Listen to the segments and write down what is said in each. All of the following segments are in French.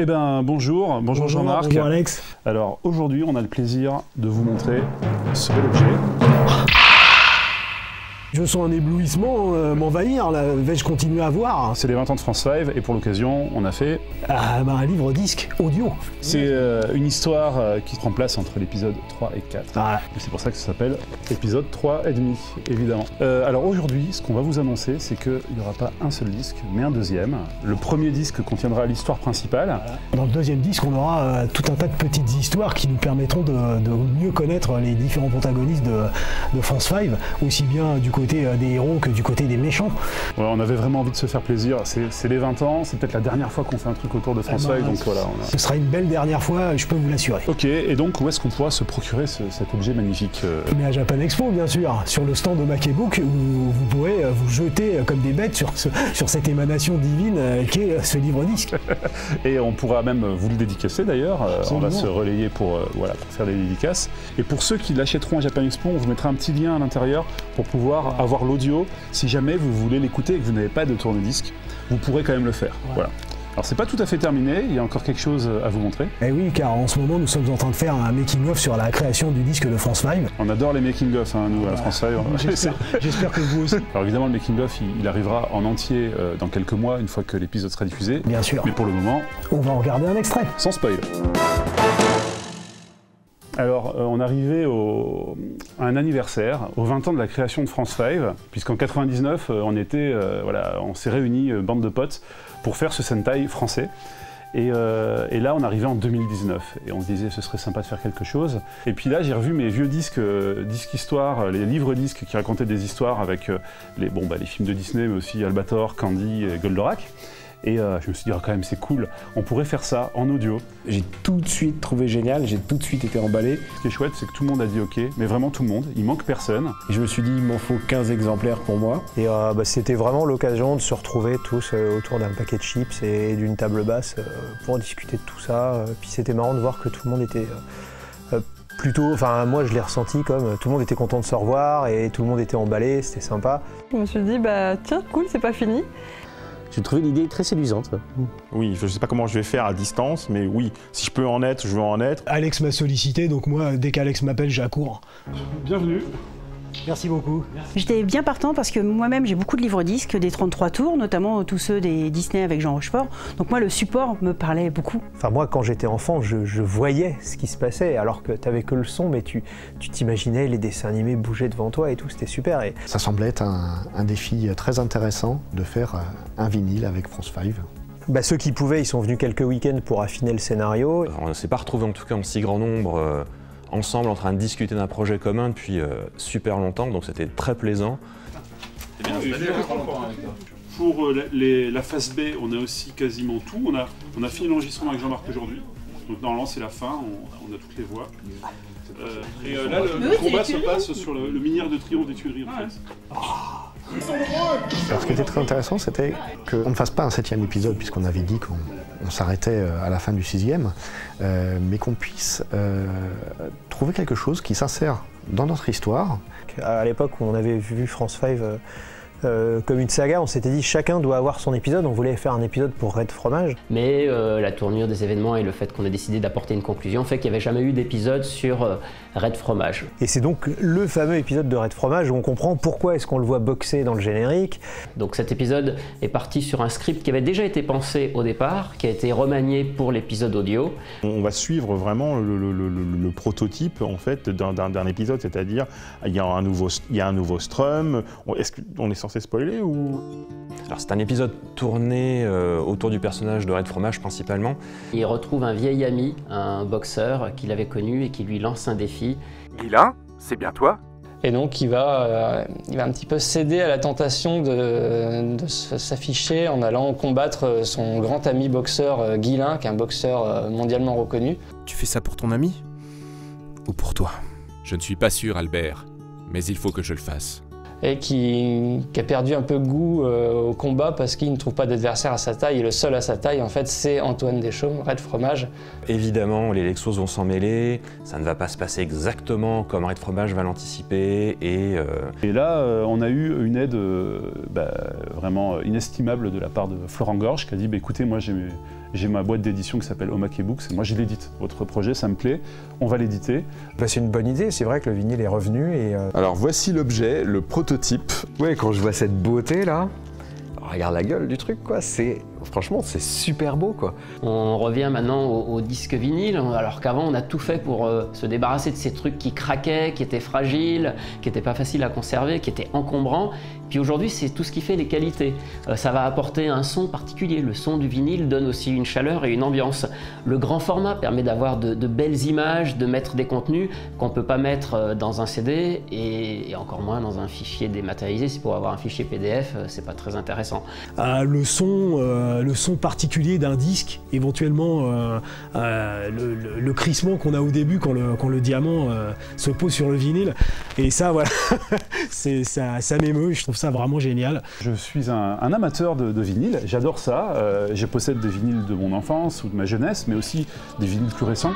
Eh ben bonjour Jean-Marc. Bonjour Alex. Alors aujourd'hui on a le plaisir de vous montrer ce bel objet. Je sens un éblouissement m'envahir, là. Vais-je continuer à voir? C'est les 20 ans de France 5 et pour l'occasion on a fait... un livre-disque audio. C'est une histoire qui prend place entre l'épisode 3 et 4. Ah. C'est pour ça que ça s'appelle épisode 3 et demi, évidemment. Alors aujourd'hui, ce qu'on va vous annoncer, c'est qu'il n'y aura pas un seul disque, mais un deuxième. Le premier disque contiendra l'histoire principale. Dans le deuxième disque, on aura tout un tas de petites histoires qui nous permettront de mieux connaître les différents protagonistes de France 5, aussi bien du côté des héros que du côté des méchants. Ouais, on avait vraiment envie de se faire plaisir. C'est les 20 ans, c'est peut-être la dernière fois qu'on fait un truc autour de France 5, donc voilà. Ce sera une belle dernière fois, je peux vous l'assurer. Ok, et donc où est-ce qu'on pourra se procurer cet objet magnifique Mais à Japan Expo, bien sûr, sur le stand de Makebook, où vous pourrez vous jeter comme des bêtes sur cette émanation divine qu'est ce livre-disque. Et on pourra même vous le dédicacer d'ailleurs. On va se relayer pour faire des dédicaces. Et pour ceux qui l'achèteront à Japan Expo, on vous mettra un petit lien à l'intérieur pour pouvoir avoir l'audio. Si jamais vous voulez l'écouter et que vous n'avez pas de tourne-disque, vous pourrez quand même le faire. Ouais. Voilà. Alors c'est pas tout à fait terminé, il y a encore quelque chose à vous montrer. Eh oui, car en ce moment nous sommes en train de faire un making-of sur la création du disque de France 5. On adore les making-of, hein, nous, à France 5. J'espère que vous aussi. Alors évidemment, le making-of, il arrivera en entier dans quelques mois, une fois que l'épisode sera diffusé. Bien sûr. Mais pour le moment... On va en regarder un extrait. Sans spoil. Alors, on arrivait à un anniversaire, aux 20 ans de la création de France 5, puisqu'en 99, on s'est réunis, bande de potes, pour faire ce Sentai français. Et là, on arrivait en 2019, et on se disait ce serait sympa de faire quelque chose. Et puis là, j'ai revu mes vieux disques histoire, les livres-disques qui racontaient des histoires avec les films de Disney, mais aussi Albator, Candy et Goldorak. Et je me suis dit, quand même, c'est cool, on pourrait faire ça en audio. J'ai tout de suite trouvé génial, j'ai tout de suite été emballé. Ce qui est chouette, c'est que tout le monde a dit OK, mais vraiment tout le monde, il manque personne. Et je me suis dit, il m'en faut 15 exemplaires pour moi. Et c'était vraiment l'occasion de se retrouver tous autour d'un paquet de chips et d'une table basse pour discuter de tout ça. Puis c'était marrant de voir que tout le monde était moi je l'ai ressenti comme tout le monde était content de se revoir et tout le monde était emballé, c'était sympa. Je me suis dit, tiens, cool, c'est pas fini. J'ai trouvé l'idée très séduisante. Oui, je ne sais pas comment je vais faire à distance, mais oui, si je peux en être, je veux en être. Alex m'a sollicité, donc moi, dès qu'Alex m'appelle, j'accours. Bienvenue. Merci beaucoup. J'étais bien partant parce que moi-même j'ai beaucoup de livres-disques, des 33 tours, notamment tous ceux des Disney avec Jean Rochefort. Donc moi le support me parlait beaucoup. Enfin moi quand j'étais enfant, je voyais ce qui se passait alors que t'avais que le son, mais tu t'imaginais les dessins animés bouger devant toi et tout, c'était super. Et... Ça semblait être un défi très intéressant de faire un vinyle avec France 5. Ceux qui pouvaient, ils sont venus quelques week-ends pour affiner le scénario. On ne s'est pas retrouvés en tout cas en si grand nombre ensemble en train de discuter d'un projet commun depuis super longtemps, donc c'était très plaisant. Pour la phase B, on a aussi quasiment tout. On a fini l'enregistrement avec Jean-Marc aujourd'hui, donc normalement c'est la fin, on a toutes les voix. Et là le combat se passe sur le minière de triomphe des Tuileries en fait. Alors ce qui était très intéressant, c'était qu'on ne fasse pas un 7e épisode, puisqu'on avait dit qu'on s'arrêtait à la fin du 6e, mais qu'on puisse trouver quelque chose qui s'insère dans notre histoire. À l'époque où on avait vu France 5 comme une saga, on s'était dit chacun doit avoir son épisode, on voulait faire un épisode pour Red Fromage. Mais la tournure des événements et le fait qu'on ait décidé d'apporter une conclusion fait qu'il n'y avait jamais eu d'épisode sur Red Fromage. Et c'est donc le fameux épisode de Red Fromage où on comprend pourquoi est-ce qu'on le voit boxer dans le générique. Donc cet épisode est parti sur un script qui avait déjà été pensé au départ, qui a été remanié pour l'épisode audio. On va suivre vraiment le prototype en fait d'un épisode, c'est-à-dire il y a un nouveau Strum. Est-ce qu'on est censé spoiler ou... Alors c'est un épisode tourné autour du personnage de Red Fromage principalement. Il retrouve un vieil ami, un boxeur qu'il avait connu et qui lui lance un défi. Guilain, c'est bien toi? Et donc il va un petit peu céder à la tentation de s'afficher en allant combattre son grand ami boxeur Guilain, qui est un boxeur mondialement reconnu. Tu fais ça pour ton ami? Ou pour toi? Je ne suis pas sûr, Albert, mais il faut que je le fasse. Et qui a perdu un peu goût au combat parce qu'il ne trouve pas d'adversaire à sa taille. Et le seul à sa taille, en fait, c'est Antoine Deschaumes, Red Fromage. Évidemment, les Lexos vont s'en mêler, ça ne va pas se passer exactement comme Red Fromage va l'anticiper. Et là, on a eu une aide vraiment inestimable de la part de Florent Gorge qui a dit écoutez, moi j'ai J'ai ma boîte d'édition qui s'appelle Omake Books et moi je l'édite. Votre projet, ça me plaît, on va l'éditer. Bah, c'est une bonne idée, c'est vrai que le vinyle est revenu et... Alors voici l'objet, le prototype. Ouais, quand je vois cette beauté là, regarde la gueule du truc quoi, franchement c'est super beau quoi. On revient maintenant au disque vinyle, alors qu'avant on a tout fait pour se débarrasser de ces trucs qui craquaient, qui étaient fragiles, qui n'étaient pas faciles à conserver, qui étaient encombrants. Puis aujourd'hui c'est tout ce qui fait les qualités. Ça va apporter un son particulier, le son du vinyle donne aussi une chaleur et une ambiance. Le grand format permet d'avoir de belles images, de mettre des contenus qu'on ne peut pas mettre dans un CD et encore moins dans un fichier dématérialisé. Si pour avoir un fichier PDF, c'est pas très intéressant. Le son particulier d'un disque, éventuellement le crissement qu'on a au début quand le diamant se pose sur le vinyle. Et ça, voilà, ça m'émeut, je trouve ça vraiment génial. Je suis un amateur de vinyle, j'adore ça. Je possède des vinyles de mon enfance ou de ma jeunesse, mais aussi des vinyles plus récents.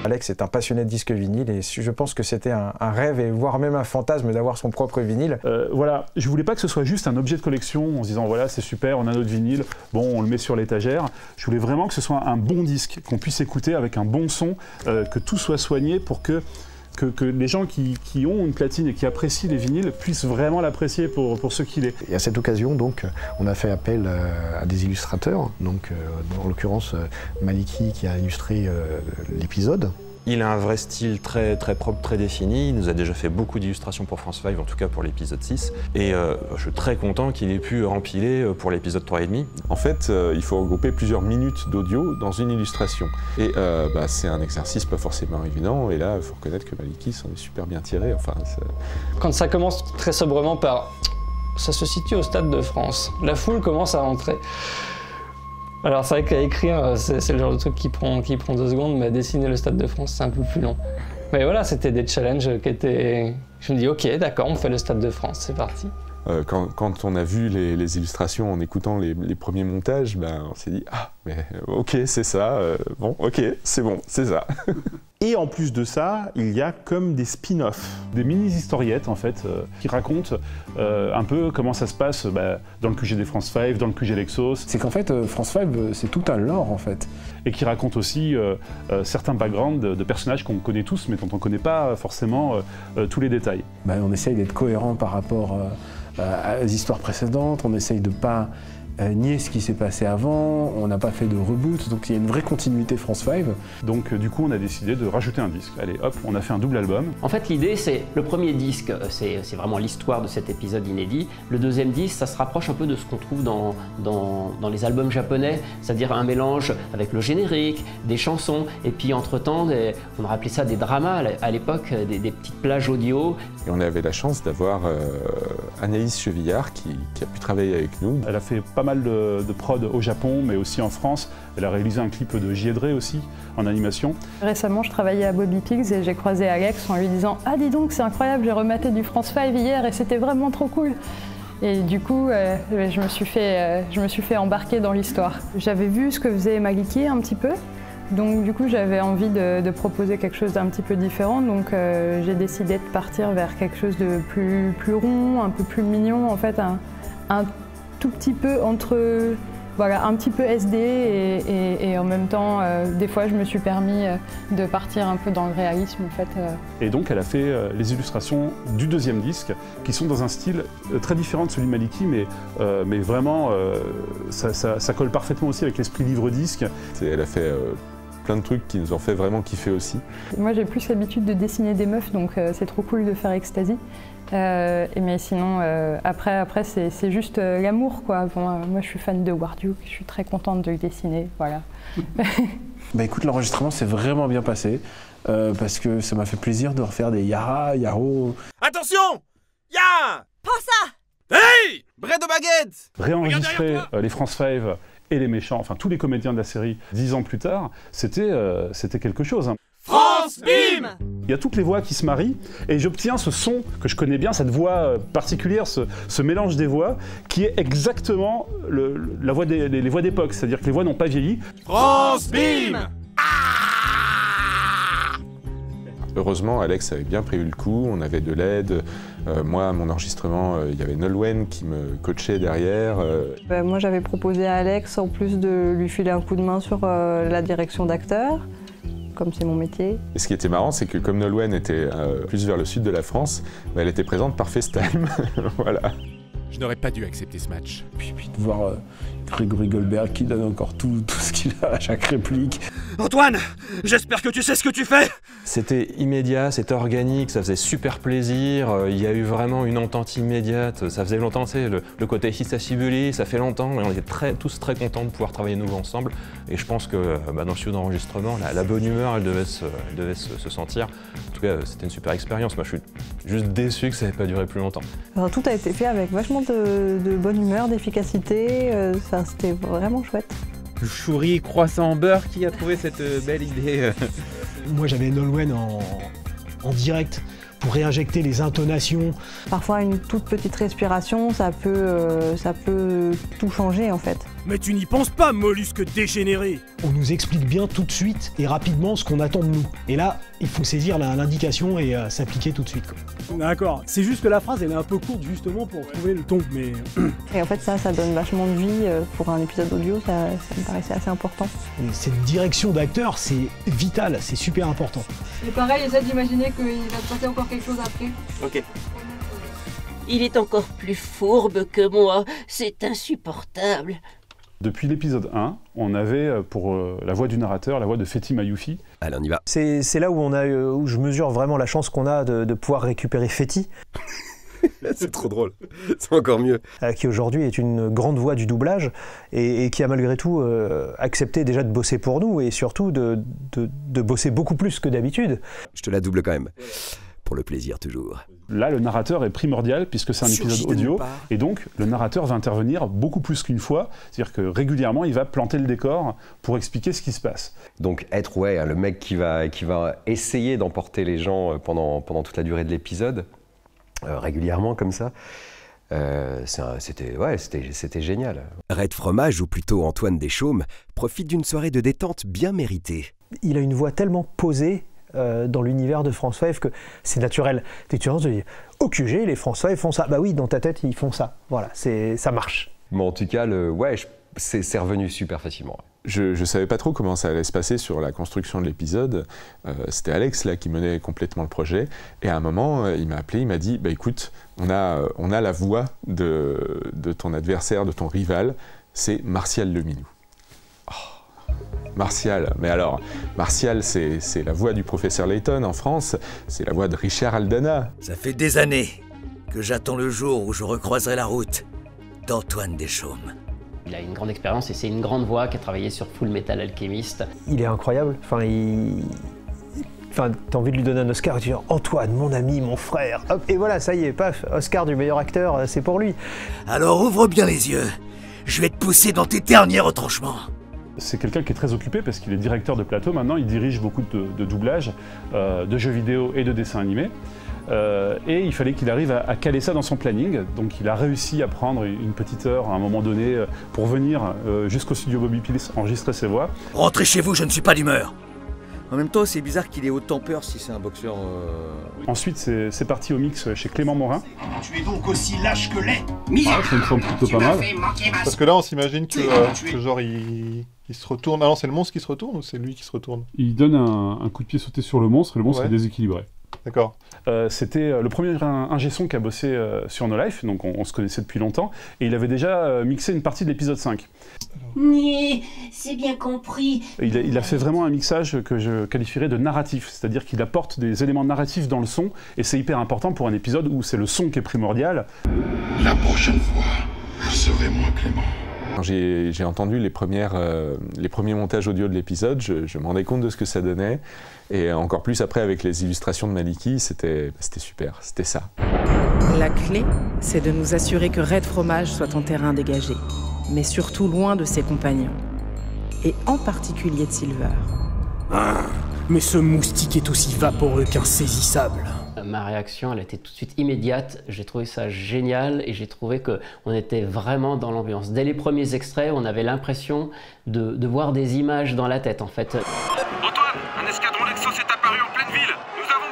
Alex est un passionné de disques vinyle et je pense que c'était un rêve et voire même un fantasme d'avoir son propre vinyle. Voilà, je voulais pas que ce soit juste un objet de collection en se disant voilà c'est super, on a notre vinyle, bon on le met sur l'étagère. Je voulais vraiment que ce soit un bon disque, qu'on puisse écouter avec un bon son, que tout soit soigné pour que les gens qui ont une platine et qui apprécient les vinyles puissent vraiment l'apprécier pour ce qu'il est. Et à cette occasion, donc, on a fait appel à des illustrateurs, donc, en l'occurrence Maliki qui a illustré l'épisode. Il a un vrai style très propre, très défini. Il nous a déjà fait beaucoup d'illustrations pour France 5, en tout cas pour l'épisode 6. Et je suis très content qu'il ait pu empiler pour l'épisode 3,5. En fait, il faut regrouper plusieurs minutes d'audio dans une illustration. Et c'est un exercice pas forcément évident. Et là, il faut reconnaître que Maliki s'en est super bien tiré. Enfin, quand ça commence très sobrement par « ça se situe au Stade de France », la foule commence à rentrer. Alors c'est vrai qu'à écrire, c'est le genre de truc qui prend 2 secondes, mais à dessiner le Stade de France, c'est un peu plus long. Mais voilà, c'était des challenges qui étaient... Je me dis, ok, d'accord, on fait le Stade de France, c'est parti. Quand on a vu les illustrations en écoutant les premiers montages, on s'est dit « Ah, mais ok, c'est ça, bon, ok, c'est bon, c'est ça ». Et en plus de ça, il y a comme des spin-offs, des mini-historiettes en fait, qui racontent un peu comment ça se passe dans le QG des France 5, dans le QG Lexos. C'est qu'en fait, France 5, c'est tout un lore en fait. Et qui raconte aussi certains backgrounds de personnages qu'on connaît tous, mais dont on ne connaît pas forcément tous les détails. On essaye d'être cohérent par rapport aux histoires précédentes, on essaye de ne pas nier ce qui s'est passé avant, on n'a pas fait de reboot, donc il y a une vraie continuité France 5. Donc du coup on a décidé de rajouter un disque. Allez hop, on a fait un double album. En fait l'idée c'est, le premier disque, c'est vraiment l'histoire de cet épisode inédit. Le deuxième disque, ça se rapproche un peu de ce qu'on trouve dans les albums japonais, c'est-à-dire un mélange avec le générique, des chansons, et puis entre-temps, on aurait appelé ça des dramas à l'époque, des petites plages audio. Et on avait la chance d'avoir Anaïs Chevillard qui a pu travailler avec nous. Elle a fait pas mal de prod au Japon, mais aussi en France. Elle a réalisé un clip de J. Dre aussi, en animation. Récemment, je travaillais à Bobby Pigs et j'ai croisé Alex en lui disant « Ah dis donc, c'est incroyable, j'ai rematé du France 5 hier et c'était vraiment trop cool !» Et du coup, je me suis fait embarquer dans l'histoire. J'avais vu ce que faisait Maliki un petit peu, donc du coup j'avais envie de proposer quelque chose d'un petit peu différent, donc j'ai décidé de partir vers quelque chose de plus rond, un peu plus mignon, en fait un tout petit peu entre, voilà, un petit peu SD et en même temps, des fois je me suis permis de partir un peu dans le réalisme en fait. Et donc elle a fait les illustrations du deuxième disque qui sont dans un style très différent de celui de Maliki, mais vraiment ça colle parfaitement aussi avec l'esprit livre-disque. Elle a fait plein de trucs qui nous ont fait vraiment kiffer aussi. Moi j'ai plus l'habitude de dessiner des meufs, donc c'est trop cool de faire Ecstasy. Mais sinon, après c'est juste l'amour quoi. Bon, moi je suis fan de Warduke, je suis très contente de le dessiner, voilà. Écoute, l'enregistrement s'est vraiment bien passé, parce que ça m'a fait plaisir de refaire des Yara, Yaro. Attention, Ya, pas ça. Hey, Bré de baguette. Réenregistrer les France 5 et les méchants, enfin tous les comédiens de la série 10 ans plus tard, c'était quelque chose. Hein. France Bim! Il y a toutes les voix qui se marient et j'obtiens ce son que je connais bien, cette voix particulière, ce mélange des voix qui est exactement les voix d'époque, c'est-à-dire que les voix n'ont pas vieilli. France Bim! Heureusement, Alex avait bien prévu le coup, on avait de l'aide. Moi, à mon enregistrement, il y avait Nolwenn qui me coachait derrière. Moi, j'avais proposé à Alex, en plus de lui filer un coup de main sur la direction d'acteur, comme c'est mon métier. Et ce qui était marrant, c'est que comme Nolwenn était plus vers le sud de la France, elle était présente par FaceTime. Voilà. Je n'aurais pas dû accepter ce match. Puis de voir Grégory Goldberg qui donne encore tout ce qu'il a à chaque réplique. Antoine, j'espère que tu sais ce que tu fais. C'était immédiat, c'était organique, ça faisait super plaisir, il y a eu vraiment une entente immédiate, ça faisait longtemps, tu sais, le côté Hissachibuli, ça fait longtemps, et on était tous très contents de pouvoir travailler nouveau ensemble. Et je pense que dans le studio d'enregistrement, la bonne humeur, elle devait se sentir. En tout cas, c'était une super expérience. Moi, je suis juste déçu que ça n'ait pas duré plus longtemps. Alors, tout a été fait avec vachement de bonne humeur, d'efficacité, c'était vraiment chouette. Le chouri croissant en beurre, qui a trouvé cette belle idée? Moi j'avais Nolwenn en direct pour réinjecter les intonations. Parfois une toute petite respiration, ça peut tout changer en fait. Mais tu n'y penses pas, mollusque dégénéré! On nous explique bien tout de suite et rapidement ce qu'on attend de nous. Et là, il faut saisir l'indication et s'appliquer tout de suite. D'accord, c'est juste que la phrase elle est un peu courte justement pour trouver le ton, mais... Et en fait ça donne vachement de vie pour un épisode audio, ça me paraissait assez important. Et cette direction d'acteur, c'est vital, c'est super important. Et pareil, essaie d'imaginer qu'il va se passer encore quelque chose après. Ok. Il est encore plus fourbe que moi, c'est insupportable. Depuis l'épisode 1, on avait pour la voix du narrateur, la voix de Fethi Mayoufi. Allez, on y va. C'est là où je mesure vraiment la chance qu'on a de pouvoir récupérer Fethi. C'est trop drôle, c'est encore mieux. Qui aujourd'hui est une grande voix du doublage et qui a malgré tout accepté déjà de bosser pour nous et surtout de bosser beaucoup plus que d'habitude. Je te la double quand même, pour le plaisir toujours. Là, le narrateur est primordial puisque c'est un épisode audio et donc le narrateur va intervenir beaucoup plus qu'une fois, c'est-à-dire que régulièrement il va planter le décor pour expliquer ce qui se passe. Donc être le mec qui va essayer d'emporter les gens pendant toute la durée de l'épisode, régulièrement comme ça, c'était génial. Red Fromage, ou plutôt Antoine Deschaumes, profite d'une soirée de détente bien méritée. Il a une voix tellement posée dans l'univers de France 5 que c'est naturel. Tu te dis, au QG, les France 5 font ça. Bah oui, dans ta tête, ils font ça. Voilà, ça marche. Mais en tout cas, c'est revenu super facilement. Je ne savais pas trop comment ça allait se passer sur la construction de l'épisode. C'était Alex là qui menait complètement le projet. Et à un moment, il m'a appelé, il m'a dit, bah écoute, on a la voix de ton adversaire, de ton rival, c'est Martial Leminou. Martial, mais alors, Martial, c'est la voix du professeur Layton en France, c'est la voix de Richard Aldana. Ça fait des années que j'attends le jour où je recroiserai la route d'Antoine Deschaumes. Il a une grande expérience et c'est une grande voix qui a travaillé sur Full Metal Alchemist. Il est incroyable, t'as envie de lui donner un Oscar et tu dis « Antoine, mon ami, mon frère !» Hop, et voilà, ça y est, paf, Oscar du meilleur acteur, c'est pour lui. Alors ouvre bien les yeux, je vais te pousser dans tes derniers retranchements. C'est quelqu'un qui est très occupé parce qu'il est directeur de plateau maintenant, il dirige beaucoup de doublages, de jeux vidéo et de dessins animés. Et il fallait qu'il arrive à caler ça dans son planning, donc il a réussi à prendre une petite heure à un moment donné pour venir jusqu'au studio Bobby Pills enregistrer ses voix. Rentrez chez vous, je ne suis pas d'humeur. En même temps, c'est bizarre qu'il ait autant peur si c'est un boxeur... Ensuite, c'est parti au mix chez Clément Morin. Tu es donc aussi lâche que laid. Ah, ça me semble plutôt pas mal. Parce que là, on s'imagine que genre il se retourne. Ah non, c'est le monstre qui se retourne ou c'est lui qui se retourne? Il donne un coup de pied sauté sur le monstre et le monstre est déséquilibré. D'accord. C'était le premier ingé son qui a bossé sur No Life, donc on se connaissait depuis longtemps, et il avait déjà mixé une partie de l'épisode 5. C'est bien compris. Il a fait vraiment un mixage que je qualifierais de narratif, c'est-à-dire qu'il apporte des éléments narratifs dans le son, et c'est hyper important pour un épisode où c'est le son qui est primordial. La prochaine fois, je serai moins clément. Quand j'ai entendu les premiers montages audio de l'épisode, je me rendais compte de ce que ça donnait. Et encore plus après avec les illustrations de Maliki, c'était super, c'était ça. La clé, c'est de nous assurer que Red Fromage soit en terrain dégagé, mais surtout loin de ses compagnons. Et en particulier de Silver. Ah, mais ce moustique est aussi vaporeux qu'insaisissable. Ma réaction, elle a été tout de suite immédiate. J'ai trouvé ça génial et j'ai trouvé qu'on était vraiment dans l'ambiance. Dès les premiers extraits, on avait l'impression de voir des images dans la tête, en fait. Antoine, un escadron d'Exos est apparu en pleine ville. Nous avons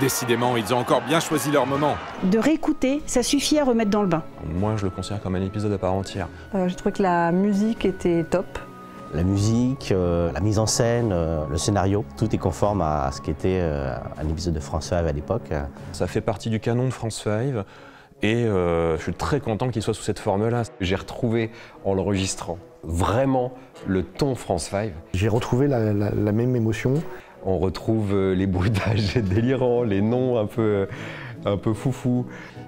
Décidément, ils ont encore bien choisi leur moment. De réécouter, ça suffit à remettre dans le bain. Moi, je le considère comme un épisode à part entière. J'ai trouvé que la musique était top. La musique, la mise en scène, le scénario, tout est conforme à ce qu'était un épisode de France 5 à l'époque. Ça fait partie du canon de France 5 et je suis très content qu'il soit sous cette forme-là. J'ai retrouvé, en l'enregistrant, vraiment le ton France 5. J'ai retrouvé la même émotion. On retrouve les bruitages délirants, les noms un peu foufou.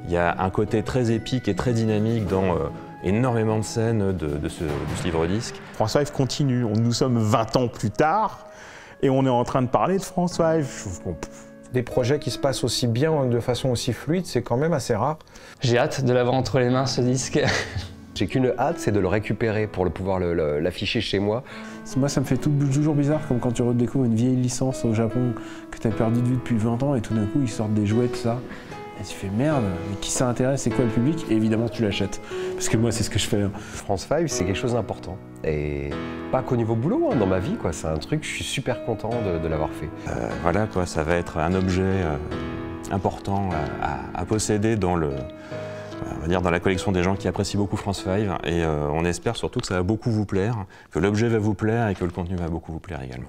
Il y a un côté très épique et très dynamique dans énormément de scènes de ce livre-disque. France 5 continue, nous sommes 20 ans plus tard et on est en train de parler de France 5. Des projets qui se passent aussi bien, de façon aussi fluide, c'est quand même assez rare. J'ai hâte de l'avoir entre les mains, ce disque. J'ai qu'une hâte, c'est de le récupérer pour pouvoir l'afficher chez moi. Moi, ça me fait toujours bizarre, comme quand tu redécouvres une vieille licence au Japon que tu as perdu de vue depuis 20 ans et tout d'un coup, ils sortent des jouets de ça. Et tu fais merde, mais qui ça intéresse, c'est quoi le public? Et évidemment, tu l'achètes. Parce que moi, c'est ce que je fais. France 5, c'est quelque chose d'important. Et pas qu'au niveau boulot, dans ma vie, quoi. C'est un truc, je suis super content de l'avoir fait. Voilà, quoi, ça va être un objet important à posséder dans on va dire dans la collection des gens qui apprécient beaucoup France 5 et on espère surtout que ça va beaucoup vous plaire, que l'objet va vous plaire et que le contenu va beaucoup vous plaire également.